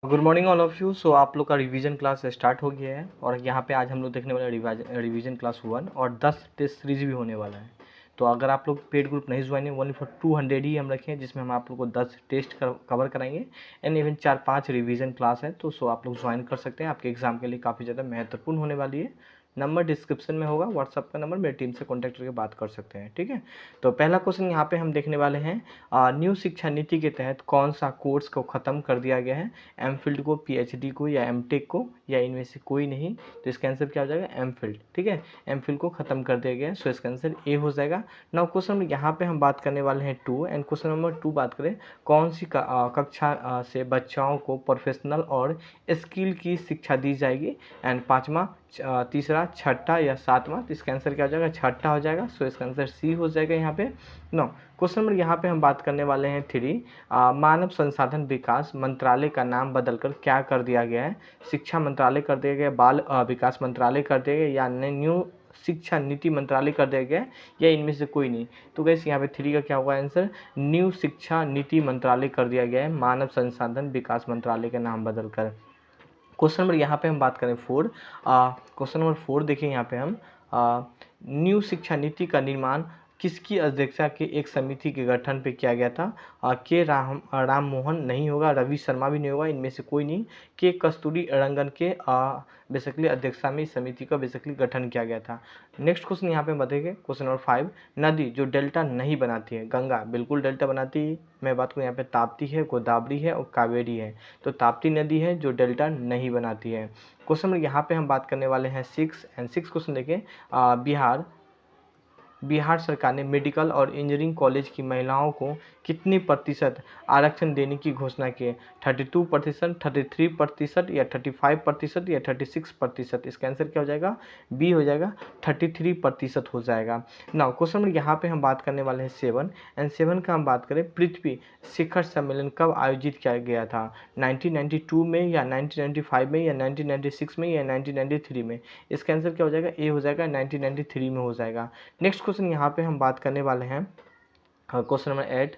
Good morning all of you. So आप लोग का रिवीजन क्लास स्टार्ट हो गया है और यहाँ पे आज हम लोग देखने वाले रिवीजन क्लास 1 और 10 टेस्ट सीरीज भी होने वाला है। तो अगर आप लोग पेड ग्रुप नहीं ज्वाइन है, ओनली फॉर 200 ही हम रखे हैं, जिसमें हम आप लोग को 10 टेस्ट कवर कराएंगे एंड इवन 4-5 रिवीजन क्लास है। तो सो आप लोग ज्वाइन कर सकते हैं, आपके एग्जाम के लिए काफ़ी ज़्यादा महत्वपूर्ण होने वाली है। नंबर डिस्क्रिप्शन में होगा, व्हाट्सअप का नंबर, मेरी टीम से कॉन्टैक्ट करके बात कर सकते हैं, ठीक है। तो पहला क्वेश्चन यहाँ पे हम देखने वाले हैं, न्यू शिक्षा नीति के तहत कौन सा कोर्स को ख़त्म कर दिया गया है? एमफिल्ड को, पीएचडी को या एमटेक को, या इनमें से कोई नहीं? तो इसका आंसर क्या हो जाएगा? एमफिल्ड, ठीक है। एमफिल्ड को ख़त्म कर दिया गया है, सो इसका आंसर ए हो जाएगा। नाउ क्वेश्चन यहाँ पे हम बात करने वाले हैं 2 एंड क्वेश्चन नंबर 2 बात करें, कौन सी कक्षा से बच्चों को प्रोफेशनल और स्किल की शिक्षा दी जाएगी? एंड पाँचवा, तीसरा, छठा या सातवां? तो इसका आंसर क्या हो जाएगा? छठा हो जाएगा, सो इसका आंसर सी हो जाएगा यहाँ पे। नो, क्वेश्चन नंबर यहाँ पे हम बात करने वाले हैं 3, मानव संसाधन विकास मंत्रालय का नाम बदलकर क्या कर दिया गया है? शिक्षा मंत्रालय कर दिया गया, बाल विकास मंत्रालय कर दिया गया, या न्यू शिक्षा नीति मंत्रालय कर दिया गया, या इनमें से कोई नहीं? तो गैस यहाँ पे 3 का क्या होगा आंसर? न्यू शिक्षा नीति मंत्रालय कर दिया गया है, मानव संसाधन विकास मंत्रालय का नाम बदलकर। क्वेश्चन नंबर यहाँ पे हम बात करें 4, क्वेश्चन नंबर 4 देखिए यहाँ पे हम, न्यू शिक्षा नीति का निर्माण किसकी अध्यक्षता के एक समिति के गठन पे किया गया था? के राम मोहन नहीं होगा, रवि शर्मा भी नहीं होगा, इनमें से कोई नहीं। के कस्तूरी रंगन के बेसिकली अध्यक्षता में इस समिति का बेसिकली गठन किया गया था। नेक्स्ट क्वेश्चन यहाँ पे बताइए, क्वेश्चन नंबर 5, नदी जो डेल्टा नहीं बनाती है? गंगा बिल्कुल डेल्टा बनाती है, मैं बात करूँ यहाँ पे ताप्ती है, गोदावरी है और कावेरी है। तो ताप्ती नदी है जो डेल्टा नहीं बनाती है। क्वेश्चन नंबर यहाँ पे हम बात करने वाले हैं 6 एंड 6 क्वेश्चन देखिए, बिहार सरकार ने मेडिकल और इंजीनियरिंग कॉलेज की महिलाओं को कितने प्रतिशत आरक्षण देने की घोषणा की है? 32%, 33% या 35% या 36%? इसका आंसर क्या हो जाएगा? बी हो जाएगा, 33% हो जाएगा। नाउ क्वेश्चन नंबर यहाँ पे हम बात करने वाले हैं 7 एंड 7 का हम बात करें, पृथ्वी शिखर सम्मेलन कब आयोजित किया गया था? 1992 में या 1995 में या 1996 में या 1993 में? इसका आंसर क्या हो जाएगा? ए हो जाएगा, 1993 में हो जाएगा। नेक्स्ट क्वेश्चन यहाँ पे हम बात करने वाले हैं, क्वेश्चन नंबर 8,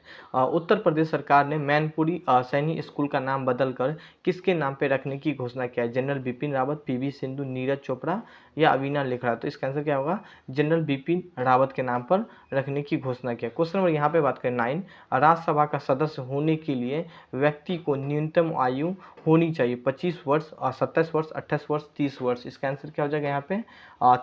उत्तर प्रदेश सरकार ने मैनपुरी सैनिक स्कूल का नाम बदलकर किसके नाम पे रखने की घोषणा किया है? जनरल बिपिन रावत, पीवी सिंधु, नीरज चोपड़ा या अविना लेखरा? तो इसका आंसर क्या होगा? जनरल बिपिन रावत के नाम पर रखने की घोषणा किया। क्वेश्चन नंबर यहाँ पे बात करें 9, राज्यसभा का सदस्य होने के लिए व्यक्ति को न्यूनतम आयु होनी चाहिए? 25 वर्ष, 27 वर्ष, 28 वर्ष, 30 वर्ष? इसका आंसर क्या हो जाएगा यहाँ पे?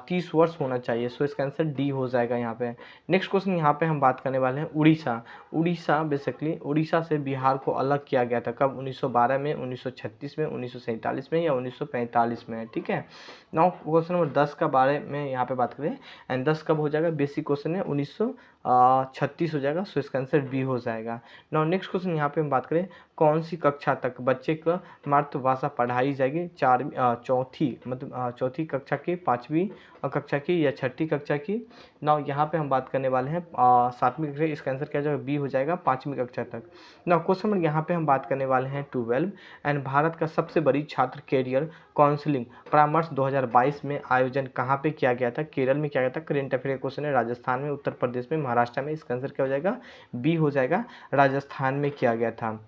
30 वर्ष होना चाहिए, सो इसका आंसर डी हो जाएगा यहाँ पे। नेक्स्ट क्वेश्चन यहाँ पे हम बात करने वाले हैं उड़ीसा बेसिकली उड़ीसा से बिहार को अलग किया गया था कब? 1912 में, 1936 में, 1947 में या 1945 में? ठीक है। नाउ क्वेश्चन नंबर 10 का बारे में यहाँ पे बात करें एंड 10 कब हो जाएगा? बेसिक क्वेश्चन है, 1936 हो जाएगा, सो इसका आंसर बी हो जाएगा। नाउ नेक्स्ट क्वेश्चन यहाँ पे हम बात करें, कौन सी कक्षा तक बच्चे को मातृभाषा पढ़ाई जाएगी? चौथी मतलब चौथी कक्षा की, 5वीं कक्षा की या 6ठी कक्षा की? नाउ यहाँ पे हम बात करने वाले हैं 7वीं कक्षा, इसका आंसर क्या हो जाएगा? बी हो जाएगा, 5वीं कक्षा तक। नाउ क्वेश्चन नंबर यहाँ पे हम बात करने वाले हैं 12 एंड भारत का सबसे बड़ी छात्र कैरियर काउंसलिंग परामर्श 2022 में आयोजन कहाँ पे किया गया था? केरल में किया गया था। करेंट अफेयर क्वेश्चन है, राजस्थान में, उत्तर प्रदेश में, महाराष्ट्र में? इसका आंसर क्या हो जाएगा? बी हो जाएगा, राजस्थान में किया गया था।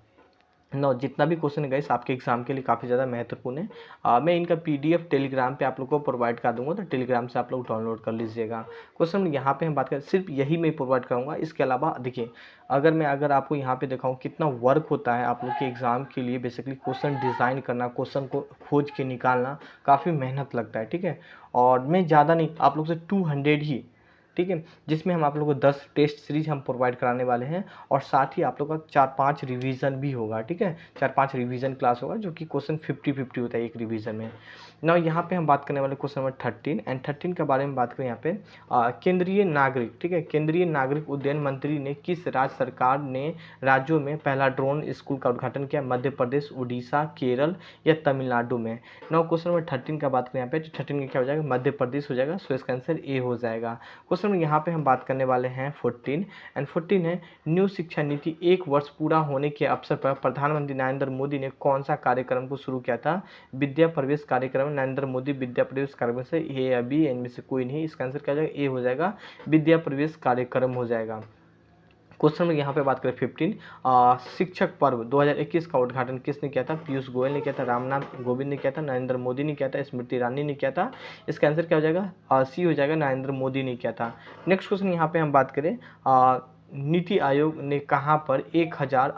नो, जितना भी क्वेश्चन है गाइस आपके एग्जाम के लिए काफ़ी ज़्यादा महत्वपूर्ण है। मैं इनका पीडीएफ टेलीग्राम पे आप लोग को प्रोवाइड कर दूंगा, तो टेलीग्राम से आप लोग डाउनलोड कर लीजिएगा। क्वेश्चन यहाँ पे हम बात करें, सिर्फ यही मैं प्रोवाइड करूँगा, इसके अलावा देखिए अगर आपको यहाँ पे दिखाऊँ कितना वर्क होता है आप लोग के एग्ज़ाम के लिए, बेसिकली क्वेश्चन डिज़ाइन करना, क्वेश्चन को खोज के निकालना काफ़ी मेहनत लगता है, ठीक है। और मैं ज़्यादा नहीं, आप लोग से 200 ही, ठीक है, जिसमें हम आप लोगों को 10 टेस्ट सीरीज हम प्रोवाइड कराने वाले हैं और साथ ही आप लोग का 4-5 रिवीजन भी होगा, ठीक है। 4-5 रिवीजन क्लास होगा जो कि क्वेश्चन 50-50 होता है एक रिवीजन में। ना यहाँ पे हम बात करने वाले क्वेश्चन नंबर 13 एंड 13 के बारे में बात करें यहाँ पे, केंद्रीय नागरिक, ठीक है, केंद्रीय नागरिक उड्डयन मंत्री ने किस राज्य सरकार ने राज्यों में पहला ड्रोन स्कूल का उद्घाटन किया? मध्य प्रदेश, उड़ीसा, केरल या तमिलनाडु में? नाउ क्वेश्चन नंबर 13 का बात करें यहाँ पे, तो 13 में क्या हो जाएगा? मध्य प्रदेश हो जाएगा, सो इसका आंसर ए हो जाएगा। क्वेश्चन यहाँ पे हम बात करने वाले हैं 14 एंड 14 है, न्यू शिक्षा नीति 1 वर्ष पूरा होने के अवसर पर प्रधानमंत्री नरेंद्र मोदी ने कौन सा कार्यक्रम को शुरू किया था? विद्या प्रवेश कार्यक्रम, नरेंद्र मोदी विद्या प्रवेश कार्यक्रम से, ए या बी, इनमें से कोई नहीं? इसका आंसर क्या हो जाएगा? ए हो जाएगा, विद्या प्रवेश कार्यक्रम हो जाएगा। क्वेश्चन में यहाँ पे बात करें 15, शिक्षक पर्व 2021 का उद्घाटन किसने किया था? पीयूष गोयल ने किया था, रामनाथ कोविंद ने किया था, नरेंद्र मोदी ने किया था, स्मृति ईरानी ने किया था। इसका आंसर क्या हो जाएगा? सी हो जाएगा, नरेंद्र मोदी ने किया था। नेक्स्ट क्वेश्चन यहाँ पे हम बात करें, नीति आयोग ने कहाँ पर 1000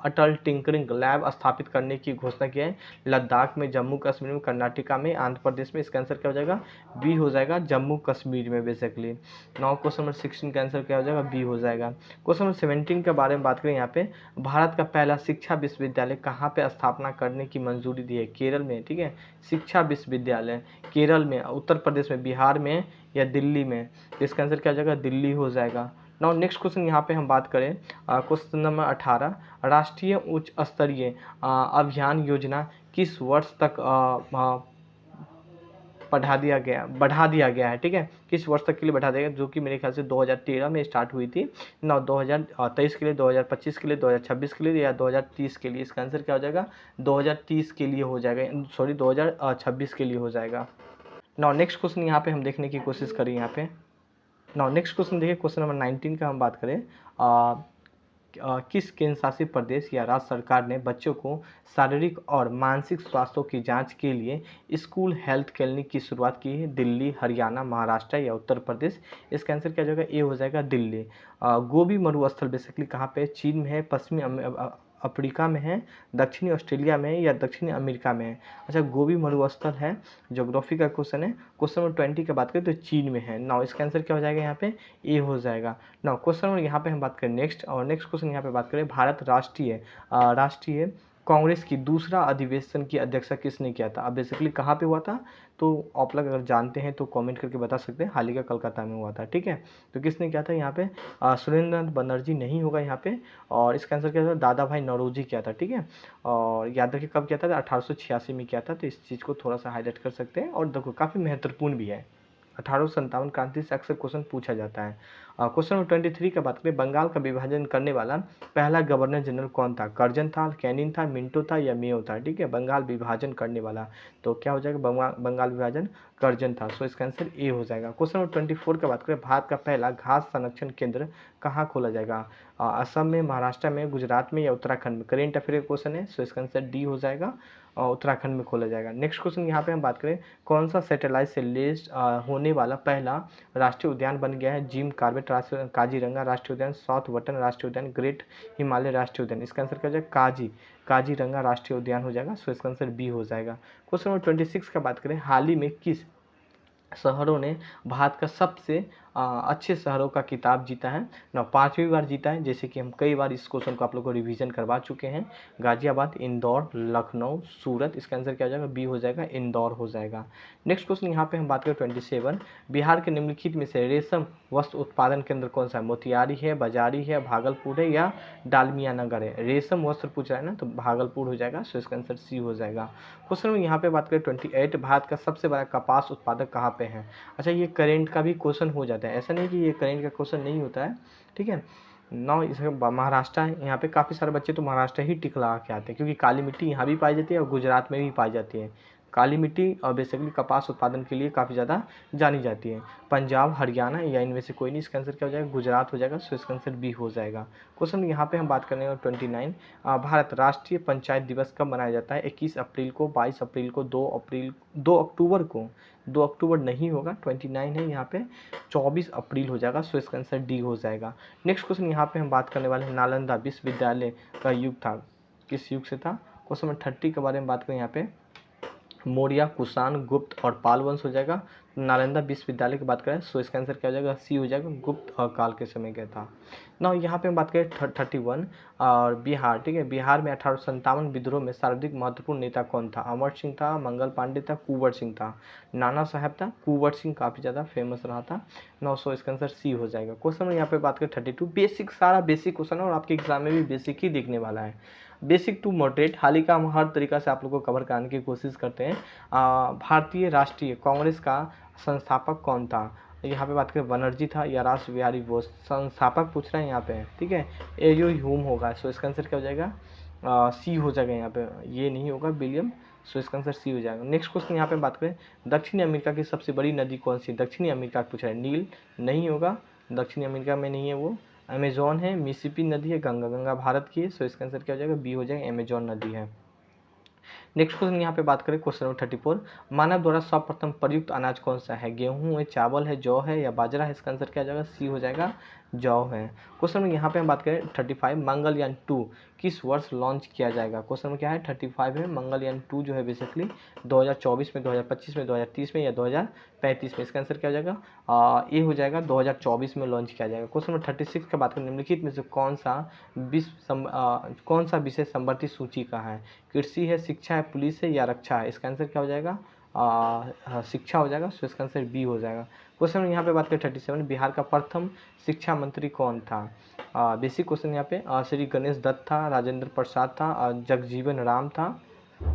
अटल टिंकरिंग लैब स्थापित करने की घोषणा की है? लद्दाख में, जम्मू कश्मीर में, कर्नाटका में, आंध्र प्रदेश में। इसका आंसर क्या हो जाएगा? बी हो जाएगा, जम्मू कश्मीर में बेसिकली। नाउ क्वेश्चन नंबर 16 का आंसर क्या हो जाएगा? बी हो जाएगा। क्वेश्चन नंबर 17 के बारे में बात करें यहाँ पे, भारत का पहला शिक्षा विश्वविद्यालय कहाँ पे स्थापना करने की मंजूरी दी है? केरल में, ठीक है। शिक्षा विश्वविद्यालय केरल में, उत्तर प्रदेश में, बिहार में या दिल्ली में? तो इसका आंसर क्या हो जाएगा? दिल्ली हो जाएगा। नाउ नेक्स्ट क्वेश्चन यहाँ पे हम बात करें, क्वेश्चन नंबर 18, राष्ट्रीय उच्च स्तरीय अभियान योजना किस वर्ष तक बढ़ा दिया गया है, ठीक है। किस वर्ष तक के लिए बढ़ा दिया गया, जो कि मेरे ख्याल से 2013 में स्टार्ट हुई थी। ना 2023 के लिए, 2025 के लिए, 2026 के लिए या 2030 के लिए? इसका आंसर क्या हो जाएगा? 2030 के लिए हो जाएगा, सॉरी 2026 के लिए हो जाएगा। नाउ नेक्स्ट क्वेश्चन यहाँ पे हम देखने की कोशिश करें यहाँ पे। नाउ नेक्स्ट क्वेश्चन देखिए, क्वेश्चन नंबर 19 का हम बात करें, किस केंद्र शासित प्रदेश या राज्य सरकार ने बच्चों को शारीरिक और मानसिक स्वास्थ्य की जांच के लिए स्कूल हेल्थ क्लिनिक की शुरुआत की है? दिल्ली, हरियाणा, महाराष्ट्र या उत्तर प्रदेश? इसका आंसर क्या हो जाएगा? ए हो जाएगा, दिल्ली। गोबी मरुस्थल बेसिकली कहाँ पे? चीन में है, पश्चिमी अफ्रीका में है, दक्षिणी ऑस्ट्रेलिया में है या दक्षिणी अमेरिका में है? अच्छा, गोबी मरुस्थल है, ज्योग्राफी का क्वेश्चन है। क्वेश्चन नंबर 20 की बात करें तो चीन में है। नाउ इसका आंसर क्या हो जाएगा? यहाँ पे ए हो जाएगा। नाउ क्वेश्चन नंबर यहाँ पे हम बात करें नेक्स्ट, और नेक्स्ट क्वेश्चन यहाँ पे बात करें, भारत राष्ट्रीय कांग्रेस की दूसरा अधिवेशन की अध्यक्षता किसने किया था? अब बेसिकली कहाँ पे हुआ था? तो आप लोग अगर जानते हैं तो कमेंट करके बता सकते हैं। हाल ही का कलकत्ता में हुआ था, ठीक है। तो किसने किया था यहाँ पे? सुरेंद्रनाथ बनर्जी नहीं होगा यहाँ पे, और इसका आंसर क्या था? दादा भाई नौरोजी किया था, ठीक है। और याद रखिए कब किया था? 1886 में किया था। तो इस चीज़ को थोड़ा सा हाईलाइट कर सकते हैं, और देखो काफ़ी महत्वपूर्ण भी है। 1857 क्रांति से अक्सर क्वेश्चन पूछा जाता है। क्वेश्चन नंबर 23 का बात करें, बंगाल का विभाजन करने वाला पहला गवर्नर जनरल कौन था? कर्जन था, कैनिंग था, मिंटो था या मेयो था? ठीक है, बंगाल विभाजन करने वाला, तो क्या हो जाएगा? बंगाल विभाजन कर्जन था। सो इसका आंसर ए हो जाएगा। क्वेश्चन नंबर 24 का बात करें, भारत का पहला घास संरक्षण केंद्र कहाँ खोला जाएगा? असम में, महाराष्ट्र में, गुजरात में या उत्तराखंड में? करेंट अफेयर का क्वेश्चन है, सो इसका आंसर डी हो जाएगा, उत्तराखंड में खोला जाएगा। नेक्स्ट क्वेश्चन यहाँ पे हम बात करें, कौन सा सैटेलाइट से लेस होने वाला पहला राष्ट्रीय उद्यान बन गया है? जिम कॉर्बेट राष्ट्रीय, काजीरंगा राष्ट्रीय उद्यान, साउथ बटन राष्ट्रीय उद्यान, ग्रेट हिमालय राष्ट्रीय उद्यान? इसका आंसर क्या हो जाएगा? काजीरंगा राष्ट्रीय उद्यान हो जाएगा। सो इसका आंसर बी हो जाएगा। क्वेश्चन नंबर 26 का बात करें, हाल ही में किस शहरों ने भारत का सबसे अच्छे शहरों का किताब जीता है? ना 5वीं बार जीता है, जैसे कि हम कई बार इस क्वेश्चन को आप लोग को रिवीजन करवा चुके हैं। गाजियाबाद, इंदौर, लखनऊ, सूरत? इसका आंसर क्या हो जाएगा? बी हो जाएगा, इंदौर हो जाएगा। नेक्स्ट क्वेश्चन यहाँ पे हम बात करें 27, बिहार के निम्नलिखित में से रेशम वस्त्र उत्पादन केंद्र कौन सा है? मोतिहारी है, बाजारी है, भागलपुर है या डालमिया नगर है? रेशम वस्त्र पूछ रहा है ना, तो भागलपुर हो जाएगा। सो इसका आंसर सी हो जाएगा। क्वेश्चन में यहाँ पे बात करें 28, भारत का सबसे बड़ा कपास उत्पादक कहाँ पे है? अच्छा, ये करेंट का भी क्वेश्चन हो जाता है, ऐसा नहीं कि ये करेंट का क्वेश्चन नहीं होता है, ठीक है। नौ इसमें महाराष्ट्र है, यहाँ पे काफ़ी सारे बच्चे तो महाराष्ट्र ही टिक लगा के आते हैं, क्योंकि काली मिट्टी यहाँ भी पाई जाती है और गुजरात में भी पाई जाती है। काली मिट्टी और बेसिकली कपास उत्पादन के लिए काफ़ी ज़्यादा जानी जाती है। पंजाब, हरियाणा या इनमें से कोई नहीं? इसका आंसर क्या हो जाएगा? गुजरात हो जाएगा। सो इसका आंसर बी हो जाएगा। क्वेश्चन यहाँ पे हम बात करने हैं 29, भारत राष्ट्रीय पंचायत दिवस कब मनाया जाता है? 21 अप्रैल को, 22 अप्रैल को, 2 अक्टूबर को? 2 अक्टूबर नहीं होगा, 29 है यहाँ पे, 24 अप्रैल हो जाएगा। सो इसका आंसर डी हो जाएगा। नेक्स्ट क्वेश्चन यहाँ पे हम बात करने वाले हैं, नालंदा विश्वविद्यालय का युग था, किस युग से था? क्वेश्चन नंबर 30 के बारे में बात करें यहाँ पे, मौर्य, कुषाण, गुप्त और पाल वंश हो जाएगा। नालंदा विश्वविद्यालय की बात करें, सो इसका आंसर क्या हो जाएगा? सी हो जाएगा, गुप्त काल के समय का था। ना यहाँ पे हम बात करें 31, और बिहार, ठीक है। बिहार में 1857 विद्रोह में सर्वाधिक महत्वपूर्ण नेता कौन था? अमर सिंह था, मंगल पांडे था, कुंवर सिंह था? नाना साहब था। कुंवर सिंह काफ़ी ज़्यादा फेमस रहा था। 900, इसका आंसर सी हो जाएगा। क्वेश्चन यहाँ पे बात करें 32, बेसिक, सारा बेसिक क्वेश्चन है और आपके एग्जाम में भी बेसिक ही देखने वाला है। बेसिक टू मॉडरेट, हाल ही का हम हर तरीका से आप लोगों को कवर कराने की कोशिश करते हैं। भारतीय राष्ट्रीय कांग्रेस का संस्थापक कौन था? यहाँ पे बात करें, बनर्जी था या रास बिहारी बोस? संस्थापक पूछ रहे हैं यहाँ पे, ठीक है। एयो ह्यूम होगा। सो इसका आंसर क्या हो जाएगा? सी हो जाएगा यहाँ पे, ये नहीं होगा, विलियम। सो इसका आंसर सी हो जाएगा। नेक्स्ट क्वेश्चन यहाँ पे बात करें, दक्षिणी अमेरिका की सबसे बड़ी नदी कौन सी है? दक्षिणी अमेरिका पूछ रहा है, नील नहीं होगा, दक्षिणी अमेरिका में नहीं है वो। अमेजोन है, मिसिसिपी नदी है, गंगा, गंगा भारत की है, सो इसका आंसर क्या हो जाएगा, बी हो जाएगा, अमेजोन नदी है। नेक्स्ट क्वेश्चन यहाँ पे बात करें, क्वेश्चन नंबर 34, मानव द्वारा सर्वप्रथम प्रयुक्त अनाज कौन सा है, गेहूं है, चावल है, जौ है या बाजरा है, इसका आंसर क्या हो जाएगा, सी हो जाएगा, जौ है। क्वेश्चन में यहाँ पे हम बात करें 35, मंगलयान 2 किस वर्ष लॉन्च किया जाएगा। क्वेश्चन में क्या है 35 है, मंगलयान 2 जो है बेसिकली 2024 में, 2025 में, 2030 में या 2035 में, इसका आंसर क्या हो जाएगा, ये हो जाएगा 2024 में लॉन्च किया जाएगा। क्वेश्चन नंबर 36 का बात करें, निम्नलिखित में से कौन सा विषय संवर्धित सूची का है, कृषि है, शिक्षा है, पुलिस है या रक्षा है, इसका आंसर क्या हो जाएगा, शिक्षा हो जाएगा, सो इसका आंसर बी हो जाएगा। क्वेश्चन यहाँ पे बात करें 37, बिहार का प्रथम शिक्षा मंत्री कौन था। बेसिक क्वेश्चन यहाँ पे श्री गणेश दत्त था, राजेंद्र प्रसाद था, जगजीवन राम था।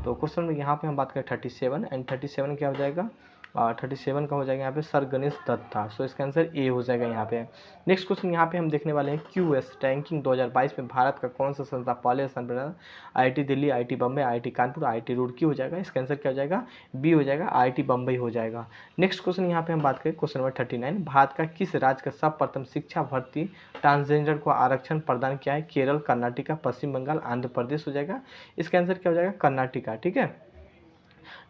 तो क्वेश्चन में यहाँ पे हम बात करें 37 एंड 37 क्या हो जाएगा, 37 का हो जाएगा यहाँ पे सर गणेश दत्त था, सो इसका आंसर ए हो जाएगा यहाँ पे। नेक्स्ट क्वेश्चन यहाँ पे हम देखने वाले हैं, क्यूएस रैंकिंग 2022 में भारत का कौन सा संस्था पहले स्थान पर है, IIT Delhi, IIT Bombay, IIT Kanpur, IIT Roorkee हो जाएगा, इसका आंसर क्या हो जाएगा, बी हो जाएगा, आईआईटी बम्बई हो जाएगा। नेक्स्ट क्वेश्चन यहाँ पे हम बात करें, क्वेश्चन नंबर 39, भारत का किस राज्य का सर्वप्रथम शिक्षा भर्ती ट्रांसजेंडर को आरक्षण प्रदान किया है, केरल, कर्नाटक, पश्चिम बंगाल, आंध्र प्रदेश हो जाएगा, इसका आंसर क्या हो जाएगा, कर्नाटक, ठीक है।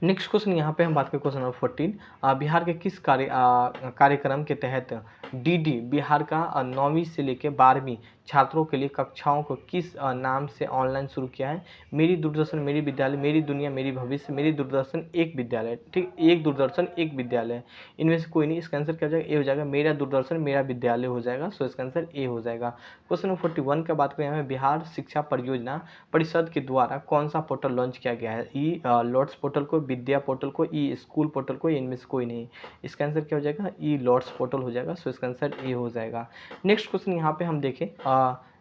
नेक्स्ट क्वेश्चन यहाँ पे हम बात करें, क्वेश्चन नंबर 14, बिहार के किस कार्यक्रम के तहत डीडी बिहार का 9वीं से लेकर 12वीं छात्रों के लिए कक्षाओं को किस नाम से ऑनलाइन शुरू किया है, मेरी दूरदर्शन मेरी विद्यालय, मेरी दुनिया मेरी भविष्य, मेरी दूरदर्शन एक विद्यालय, ठीक, एक दूरदर्शन एक विद्यालय, इनमें से कोई नहीं, इसका आंसर क्या हो जाएगा, ए हो जाएगा, मेरा दूरदर्शन मेरा विद्यालय हो जाएगा, सो इसका आंसर ए हो जाएगा। क्वेश्चन नंबर 41 का बात करें, हमें बिहार शिक्षा परियोजना परिषद के द्वारा कौन सा पोर्टल लॉन्च किया गया है, ई लॉट्स पोर्टल को, विद्या पोर्टल को, ई स्कूल पोर्टल को, इनमें से कोई नहीं, इसका आंसर क्या हो जाएगा, ई लॉट्स पोर्टल हो जाएगा, सो इसका आंसर ए हो जाएगा। नेक्स्ट क्वेश्चन यहाँ पे हम देखें,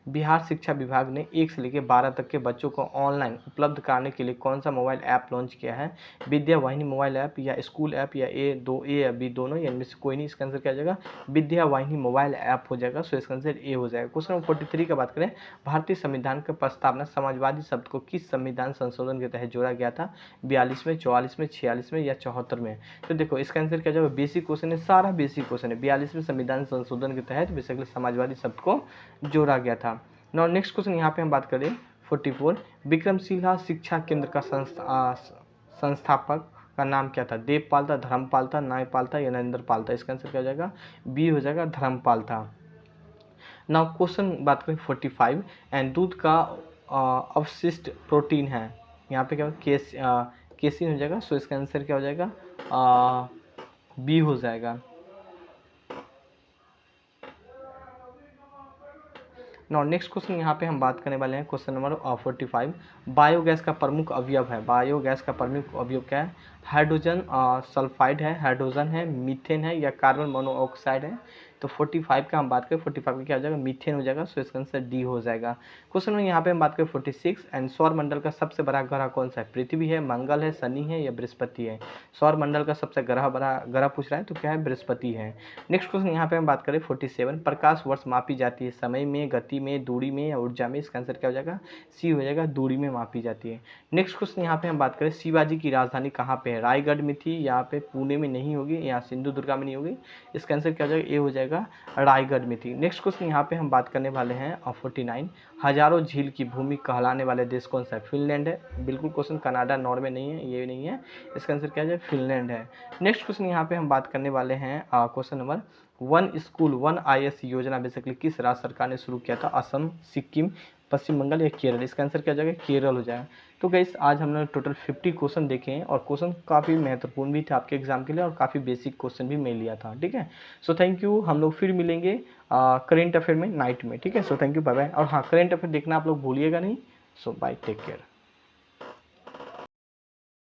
बिहार शिक्षा विभाग ने 1 से लेकर 12 तक के बच्चों को ऑनलाइन उपलब्ध कराने के लिए कौन सा मोबाइल ऐप लॉन्च किया है, विद्या वाहिनी मोबाइल ऐप या स्कूल ऐप या ए या बी दोनों या इनमें से कोई नहीं, इसका आंसर क्या हो जाएगा, विद्या वाहिनी मोबाइल ऐप हो जाएगा, सो इसका आंसर ए हो जाएगा। क्वेश्चन नंबर 43 का बात करें, भारतीय संविधान का प्रस्तावना समाजवादी शब्द को किस संविधान संशोधन के तहत जोड़ा गया था, 42 में, 44 में, 46 में या 74 में। तो देखो इसका आंसर क्या जाएगा, बेसिक क्वेश्चन है, सारा बेसिक क्वेश्चन है, 42वें संविधान संशोधन के तहत बेसिकली समाजवादी शब्द को जोड़ा गया था। नाउ नेक्स्ट क्वेश्चन यहाँ पे हम बात करें 44, विक्रमशिला शिक्षा केंद्र का संस्थापक का नाम क्या था, देवपाल था, धर्मपाल था, नायपाल था या नरेंद्रपाल था, इसका आंसर क्या हो जाएगा, बी हो जाएगा, धर्मपाल था। नाउ क्वेश्चन बात करें 45, एंड दूध का अवशिष्ट प्रोटीन है, यहाँ पे क्या केसिन हो जाएगा, सो इसका आंसर क्या हो जाएगा, बी हो जाएगा। नाउ नेक्स्ट क्वेश्चन यहाँ पे हम बात करने वाले हैं, क्वेश्चन नंबर 45, बायोगैस का प्रमुख अवयव है, बायोगैस का प्रमुख अवयव क्या है, हाइड्रोजन सल्फाइड है, हाइड्रोजन है, मीथेन है या कार्बन मोनोऑक्साइड है। तो 45 का हम बात करें, 45 का क्या हो जाएगा, मीथेन हो जाएगा, सो इसका आंसर डी हो जाएगा। क्वेश्चन में यहाँ पे हम बात करें 46, एंड सौर मंडल का सबसे बड़ा ग्रह कौन सा है, पृथ्वी है, मंगल है, शनि है या बृहस्पति है। सौर मंडल का सबसे बड़ा ग्रह पूछ रहा है, तो क्या है, बृहस्पति है। नेक्स्ट क्वेश्चन यहाँ पे हम बात करें 47, प्रकाश वर्ष मापी जाती है समय में, गति में, दूरी में या ऊर्जा में, इसका आंसर क्या हो जाएगा, सी हो जाएगा, दूरी में मापी जाती है। नेक्स्ट क्वेश्चन यहाँ पे हम बात करें, शिवाजी की राजधानी कहाँ पे है, रायगढ़ में थी, यहाँ पे पुणे में नहीं होगी, यहाँ सिंधु दुर्गा में नहीं होगी, इसका आंसर क्या हो जाएगा, ए हो जाएगा, रायगढ़ में थी। नेक्स्ट क्वेश्चन यहाँ पे हम बात करने वाले हैं 49, हजारों झील की भूमि कहलाने वाले देश कौन सा है, फिनलैंड है, बिल्कुल क्वेश्चन कनाडा नॉर्वे नहीं है, ये नहीं है, इसका आंसर क्या है, फिनलैंड है। नेक्स्ट क्वेश्चन यहाँ पे हम बात करने वाले हैं क्वेश्चन नंबर 1 स्कूल 1 IS योजना बेसिकली किस राज्य सरकार ने शुरू किया था, असम, सिक्किम, पश्चिम बंगाल या केरल, इसका आंसर क्या हो जाएगा, केरल हो जाएगा। तो गाइस आज हमने टोटल 50 क्वेश्चन देखे हैं और क्वेश्चन काफ़ी महत्वपूर्ण भी थे आपके एग्जाम के लिए और काफ़ी बेसिक क्वेश्चन भी मैं लिया था, ठीक है। सो थैंक यू, हम लोग फिर मिलेंगे करेंट अफेयर में नाइट में, ठीक है। So thank you, bye bye. और हाँ, करेंट अफेयर देखना आप लोग भूलिएगा नहीं। So bye, take care.